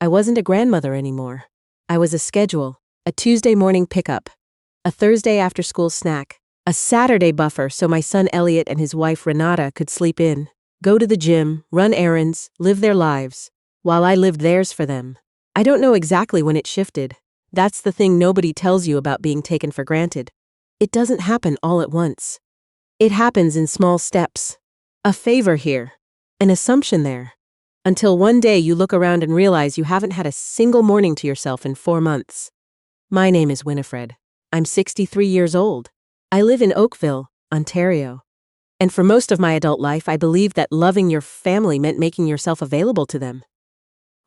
I wasn't a grandmother anymore. I was a schedule, a Tuesday morning pickup, a Thursday after-school snack, a Saturday buffer so my son Elliot and his wife Renata could sleep in, go to the gym, run errands, live their lives, while I lived theirs for them. I don't know exactly when it shifted. That's the thing nobody tells you about being taken for granted. It doesn't happen all at once. It happens in small steps. A favor here, an assumption there, until one day you look around and realize you haven't had a single morning to yourself in 4 months. My name is Winifred. I'm 63 years old. I live in Oakville, Ontario. And for most of my adult life, I believed that loving your family meant making yourself available to them.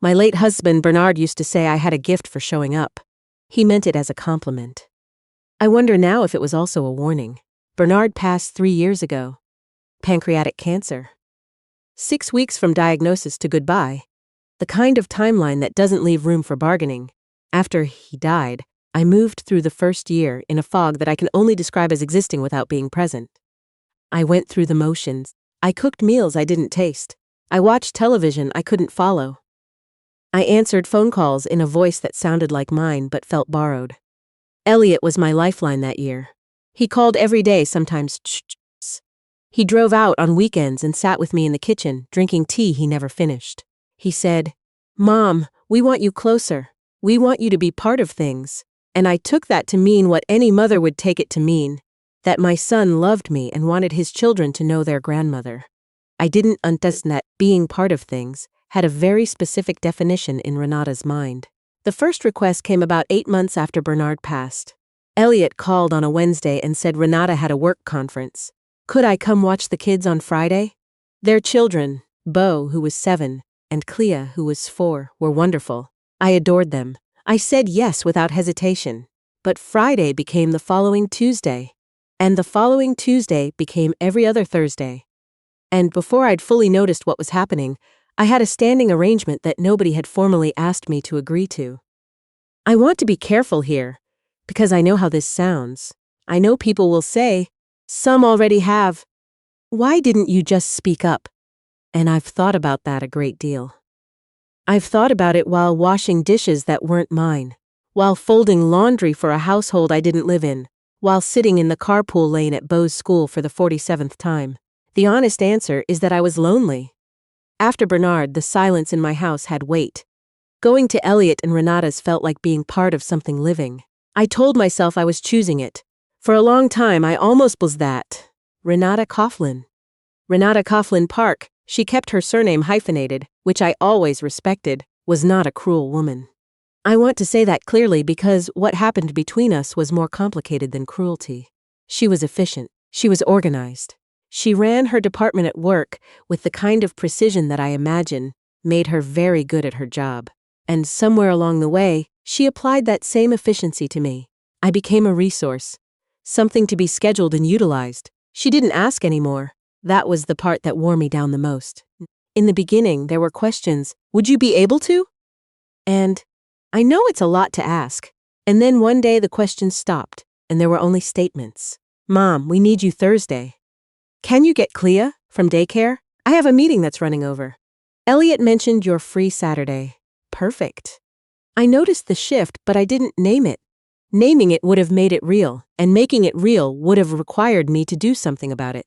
My late husband, Bernard, used to say I had a gift for showing up. He meant it as a compliment. I wonder now if it was also a warning. Bernard passed 3 years ago. Pancreatic cancer. 6 weeks from diagnosis to goodbye. The kind of timeline that doesn't leave room for bargaining. After he died, I moved through the first year in a fog that I can only describe as existing without being present. I went through the motions. I cooked meals I didn't taste. I watched television I couldn't follow. I answered phone calls in a voice that sounded like mine but felt borrowed. Elliot was my lifeline that year. He called every day, sometimes He drove out on weekends and sat with me in the kitchen, drinking tea he never finished. He said, "Mom, we want you closer. We want you to be part of things." And I took that to mean what any mother would take it to mean, that my son loved me and wanted his children to know their grandmother. I didn't understand that being part of things had a very specific definition in Renata's mind. The first request came about 8 months after Bernard passed. Elliot called on a Wednesday and said Renata had a work conference. Could I come watch the kids on Friday? Their children, Beau, who was 7, and Clea, who was 4, were wonderful. I adored them. I said yes without hesitation. But Friday became the following Tuesday. And the following Tuesday became every other Thursday. And before I'd fully noticed what was happening, I had a standing arrangement that nobody had formally asked me to agree to. I want to be careful here, because I know how this sounds. I know people will say, some already have. Why didn't you just speak up? And I've thought about that a great deal. I've thought about it while washing dishes that weren't mine, while folding laundry for a household I didn't live in, while sitting in the carpool lane at Beau's school for the 47th time. The honest answer is that I was lonely. After Bernard, the silence in my house had weight. Going to Elliot and Renata's felt like being part of something living. I told myself I was choosing it. For a long time, I almost was that. Renata Coughlin. Renata Coughlin Park, she kept her surname hyphenated, which I always respected, was not a cruel woman. I want to say that clearly because what happened between us was more complicated than cruelty. She was efficient. She was organized. She ran her department at work with the kind of precision that I imagine made her very good at her job. And somewhere along the way, she applied that same efficiency to me. I became a resource, something to be scheduled and utilized. She didn't ask anymore. That was the part that wore me down the most. In the beginning, there were questions. Would you be able to? And I know it's a lot to ask. And then one day the questions stopped, and there were only statements. Mom, we need you Thursday. Can you get Clea from daycare? I have a meeting that's running over. Elliot mentioned you're free Saturday. Perfect. I noticed the shift, but I didn't name it. Naming it would have made it real, and making it real would have required me to do something about it.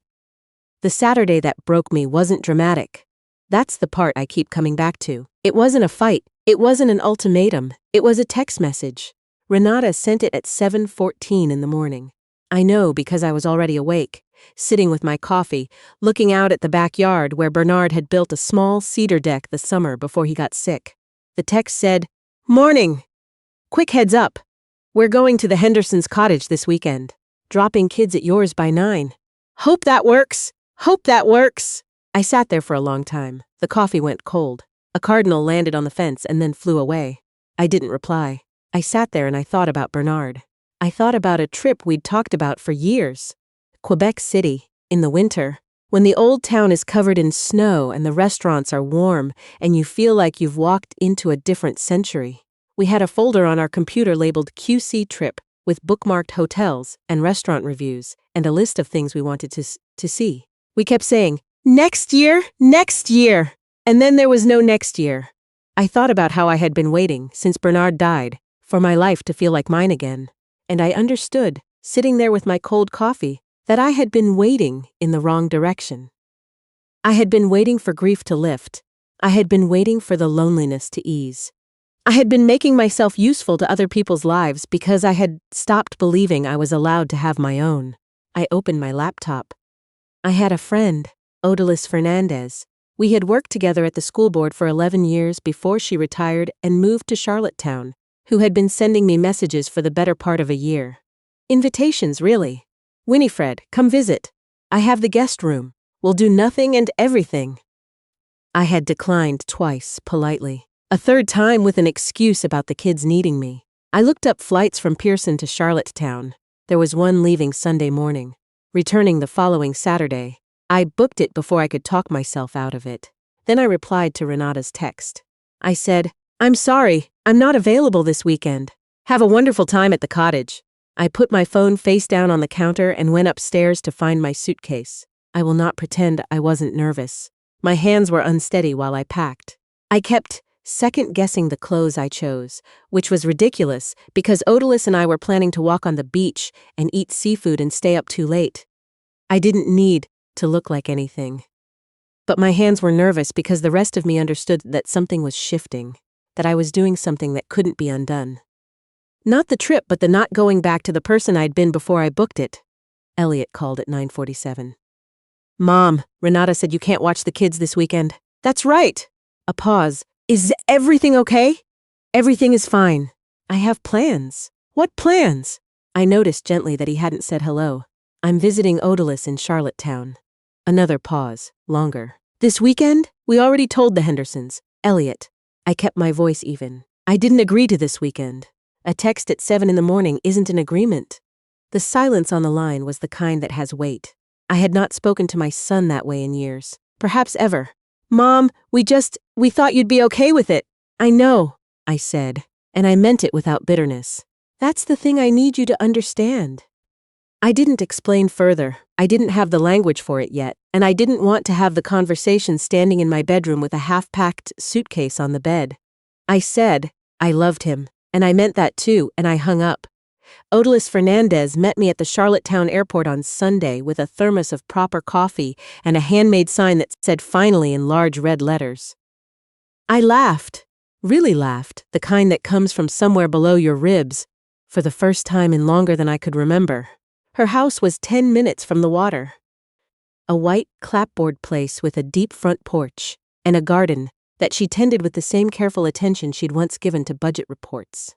The Saturday that broke me wasn't dramatic. That's the part I keep coming back to. It wasn't a fight. It wasn't an ultimatum. It was a text message. Renata sent it at 7:14 in the morning. I know because I was already awake, sitting with my coffee, looking out at the backyard where Bernard had built a small cedar deck the summer before he got sick. The text said, "Morning. Quick heads up. We're going to the Hendersons' cottage this weekend. Dropping kids at yours by 9. Hope that works. Hope that works." I sat there for a long time. The coffee went cold. A cardinal landed on the fence and then flew away. I didn't reply. I sat there and I thought about Bernard. I thought about a trip we'd talked about for years. Quebec City, in the winter, when the old town is covered in snow and the restaurants are warm and you feel like you've walked into a different century. We had a folder on our computer labeled QC Trip with bookmarked hotels and restaurant reviews and a list of things we wanted to see. We kept saying, next year, and then there was no next year. I thought about how I had been waiting, since Bernard died, for my life to feel like mine again. And I understood, sitting there with my cold coffee, that I had been waiting in the wrong direction. I had been waiting for grief to lift. I had been waiting for the loneliness to ease. I had been making myself useful to other people's lives because I had stopped believing I was allowed to have my own. I opened my laptop. I had a friend, Odalis Fernandez. We had worked together at the school board for 11 years before she retired and moved to Charlottetown, who had been sending me messages for the better part of a year. Invitations, really. Winifred, come visit. I have the guest room. We'll do nothing and everything. I had declined twice, politely. A third time with an excuse about the kids needing me. I looked up flights from Pearson to Charlottetown. There was one leaving Sunday morning, returning the following Saturday. I booked it before I could talk myself out of it. Then I replied to Renata's text. I said, "I'm sorry, I'm not available this weekend. Have a wonderful time at the cottage." I put my phone face down on the counter and went upstairs to find my suitcase. I will not pretend I wasn't nervous. My hands were unsteady while I packed. I kept second-guessing the clothes I chose, which was ridiculous because Odalis and I were planning to walk on the beach and eat seafood and stay up too late. I didn't need to look like anything. But my hands were nervous because the rest of me understood that something was shifting, that I was doing something that couldn't be undone. Not the trip, but the not going back to the person I'd been before I booked it. Elliot called at 9:47. "Mom, Renata said you can't watch the kids this weekend." "That's right." A pause. "Is everything okay?" "Everything is fine. I have plans." "What plans?" I noticed gently that he hadn't said hello. "I'm visiting Odalis in Charlottetown." Another pause, longer. "This weekend? We already told the Hendersons." "Elliot." I kept my voice even. "I didn't agree to this weekend. A text at 7 in the morning isn't an agreement." The silence on the line was the kind that has weight. I had not spoken to my son that way in years, perhaps ever. "Mom, we thought you'd be okay with it." "I know," I said, and I meant it without bitterness. "That's the thing I need you to understand." I didn't explain further. I didn't have the language for it yet, and I didn't want to have the conversation standing in my bedroom with a half-packed suitcase on the bed. I said I loved him, and I meant that too, and I hung up. Odalis Fernandez met me at the Charlottetown airport on Sunday with a thermos of proper coffee and a handmade sign that said "Finally" in large red letters. I laughed, really laughed, the kind that comes from somewhere below your ribs, for the first time in longer than I could remember. Her house was 10 minutes from the water. A white clapboard place with a deep front porch and a garden that she tended with the same careful attention she'd once given to budget reports.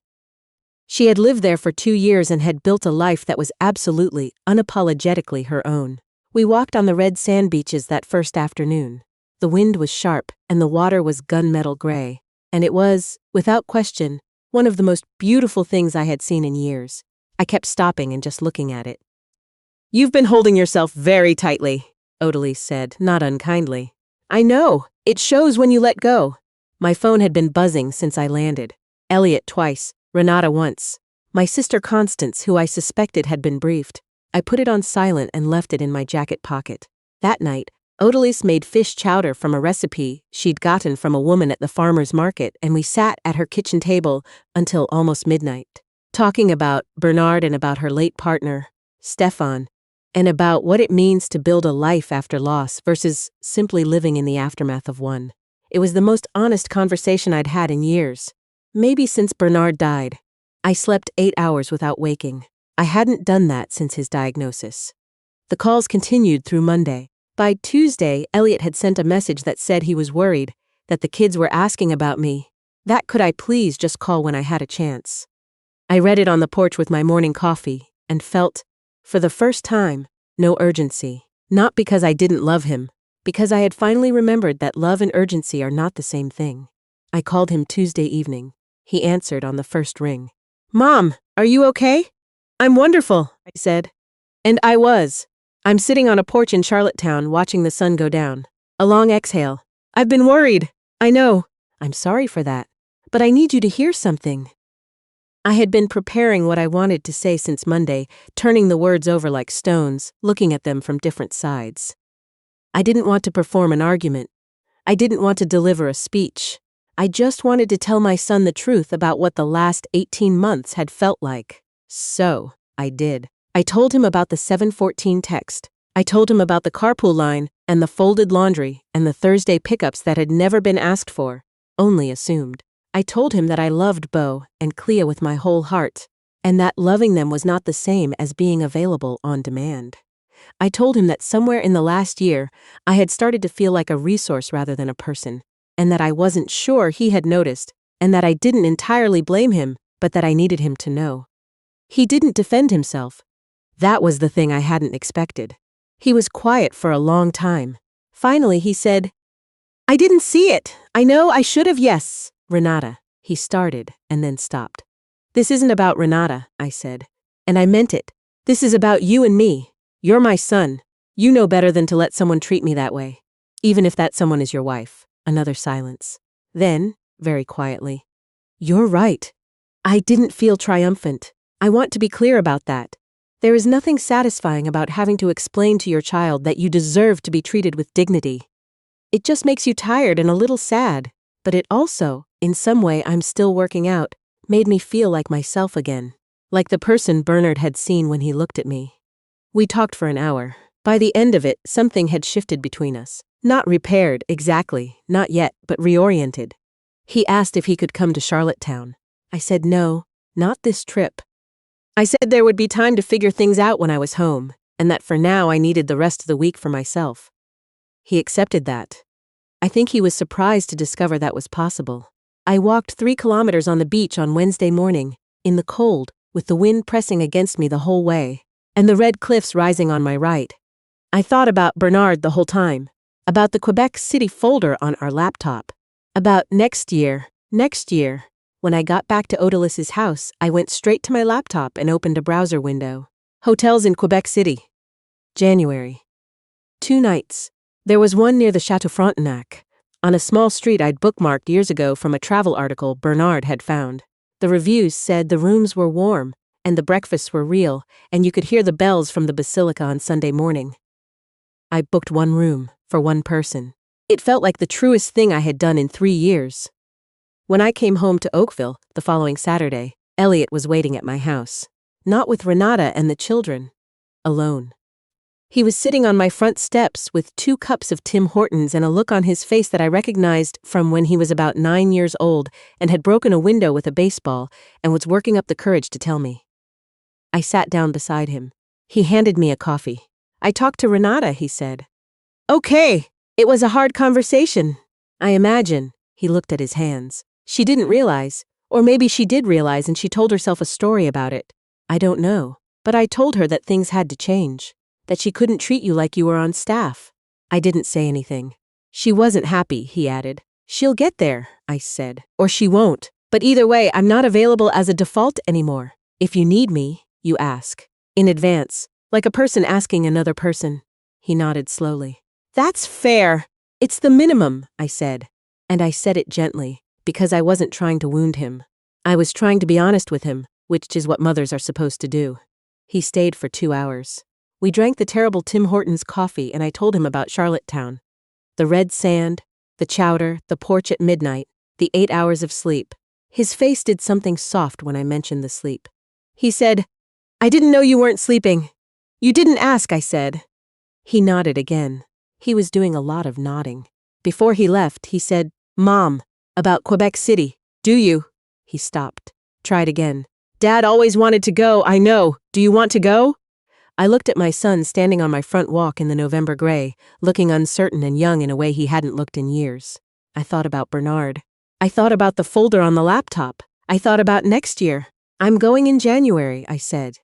She had lived there for 2 years and had built a life that was absolutely, unapologetically her own. We walked on the red sand beaches that first afternoon. The wind was sharp and the water was gunmetal gray, and it was, without question, one of the most beautiful things I had seen in years. I kept stopping and just looking at it. "You've been holding yourself very tightly," Odalis said, not unkindly. "I know. It shows when you let go." My phone had been buzzing since I landed. Elliot twice, Renata once. My sister Constance, who I suspected had been briefed. I put it on silent and left it in my jacket pocket. That night, Odalis made fish chowder from a recipe she'd gotten from a woman at the farmer's market, and we sat at her kitchen table until almost midnight, talking about Bernard and about her late partner, Stefan, and about what it means to build a life after loss versus simply living in the aftermath of one. It was the most honest conversation I'd had in years. Maybe since Bernard died. I slept 8 hours without waking. I hadn't done that since his diagnosis. The calls continued through Monday. By Tuesday, Elliot had sent a message that said he was worried, that the kids were asking about me. That could I please just call when I had a chance. I read it on the porch with my morning coffee and felt, for the first time, no urgency. Not because I didn't love him, because I had finally remembered that love and urgency are not the same thing. I called him Tuesday evening. He answered on the first ring. "Mom, are you okay?" "I'm wonderful," I said. And I was. I'm sitting on a porch in Charlottetown watching the sun go down. A long exhale. "I've been worried. I know." "I'm sorry for that. But I need you to hear something." I had been preparing what I wanted to say since Monday, turning the words over like stones, looking at them from different sides. I didn't want to perform an argument. I didn't want to deliver a speech. I just wanted to tell my son the truth about what the last 18 months had felt like. So, I did. I told him about the 7:14 text. I told him about the carpool line, and the folded laundry, and the Thursday pickups that had never been asked for, only assumed. I told him that I loved Bo and Clea with my whole heart, and that loving them was not the same as being available on demand. I told him that somewhere in the last year, I had started to feel like a resource rather than a person, and that I wasn't sure he had noticed, and that I didn't entirely blame him, but that I needed him to know. He didn't defend himself. That was the thing I hadn't expected. He was quiet for a long time. Finally, he said, "I didn't see it. I know I should have, yes." Renata, he started and then stopped. "This isn't about Renata," I said. "And I meant it. This is about you and me. You're my son. You know better than to let someone treat me that way. Even if that someone is your wife." Another silence. Then, very quietly, "You're right. I didn't feel triumphant. I want to be clear about that. There is nothing satisfying about having to explain to your child that you deserve to be treated with dignity. It just makes you tired and a little sad, but it also, in some way I'm still working out, made me feel like myself again, like the person Bernard had seen when he looked at me." We talked for an hour. By the end of it, something had shifted between us. Not repaired, exactly, not yet, but reoriented. He asked if he could come to Charlottetown. I said no, not this trip. I said there would be time to figure things out when I was home, and that for now I needed the rest of the week for myself. He accepted that. I think he was surprised to discover that was possible. I walked 3 kilometers on the beach on Wednesday morning, in the cold, with the wind pressing against me the whole way, and the red cliffs rising on my right. I thought about Bernard the whole time, about the Quebec City folder on our laptop, about next year. When I got back to Odalis' house, I went straight to my laptop and opened a browser window. Hotels in Quebec City. January. 2 nights. There was one near the Chateau Frontenac, on a small street I'd bookmarked years ago from a travel article Bernard had found. The reviews said the rooms were warm, and the breakfasts were real, and you could hear the bells from the basilica on Sunday morning. I booked one room, for one person. It felt like the truest thing I had done in 3 years. When I came home to Oakville, the following Saturday, Elliot was waiting at my house. Not with Renata and the children. Alone. He was sitting on my front steps with 2 cups of Tim Hortons and a look on his face that I recognized from when he was about 9 years old and had broken a window with a baseball and was working up the courage to tell me. I sat down beside him. He handed me a coffee. "I talked to Renata," he said. "Okay, it was a hard conversation." I imagine. He looked at his hands. She didn't realize, or maybe she did realize and she told herself a story about it. I don't know, but I told her that things had to change, that she couldn't treat you like you were on staff. I didn't say anything. "She wasn't happy," he added. "She'll get there," I said, "or she won't. But either way, I'm not available as a default anymore. If you need me, you ask. In advance, like a person asking another person." He nodded slowly. "That's fair. It's the minimum," I said. And I said it gently, because I wasn't trying to wound him. I was trying to be honest with him, which is what mothers are supposed to do. He stayed for 2 hours. We drank the terrible Tim Hortons coffee and I told him about Charlottetown. The red sand, the chowder, the porch at midnight, the 8 hours of sleep. His face did something soft when I mentioned the sleep. He said, "I didn't know you weren't sleeping." "You didn't ask," I said. He nodded again. He was doing a lot of nodding. Before he left, he said, "Mom, about Quebec City. Do you?" He stopped. Tried again. "Dad always wanted to go, I know. Do you want to go?" I looked at my son standing on my front walk in the November gray, looking uncertain and young in a way he hadn't looked in years. I thought about Bernard. I thought about the folder on the laptop. I thought about next year. "I'm going in January," I said.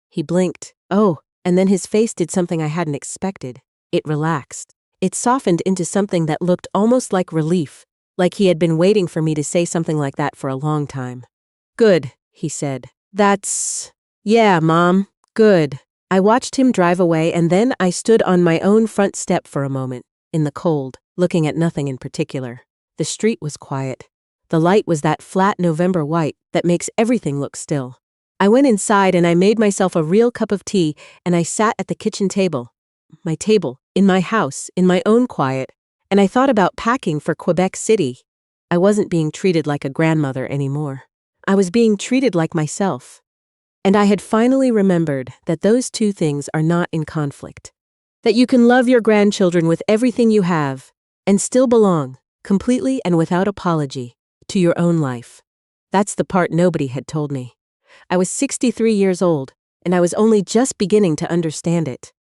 He blinked. Oh, and then his face did something I hadn't expected. It relaxed. It softened into something that looked almost like relief, like he had been waiting for me to say something like that for a long time. "Good," he said. Yeah, Mom, good." I watched him drive away and then I stood on my own front step for a moment, in the cold, looking at nothing in particular. The street was quiet. The light was that flat November white that makes everything look still. I went inside and I made myself a real cup of tea and I sat at the kitchen table. My table, in my house, in my own quiet, and I thought about packing for Quebec City. I wasn't being treated like a grandmother anymore. I was being treated like myself. And I had finally remembered that those two things are not in conflict. That you can love your grandchildren with everything you have and still belong, completely and without apology, to your own life. That's the part nobody had told me. I was 63 years old, and I was only just beginning to understand it.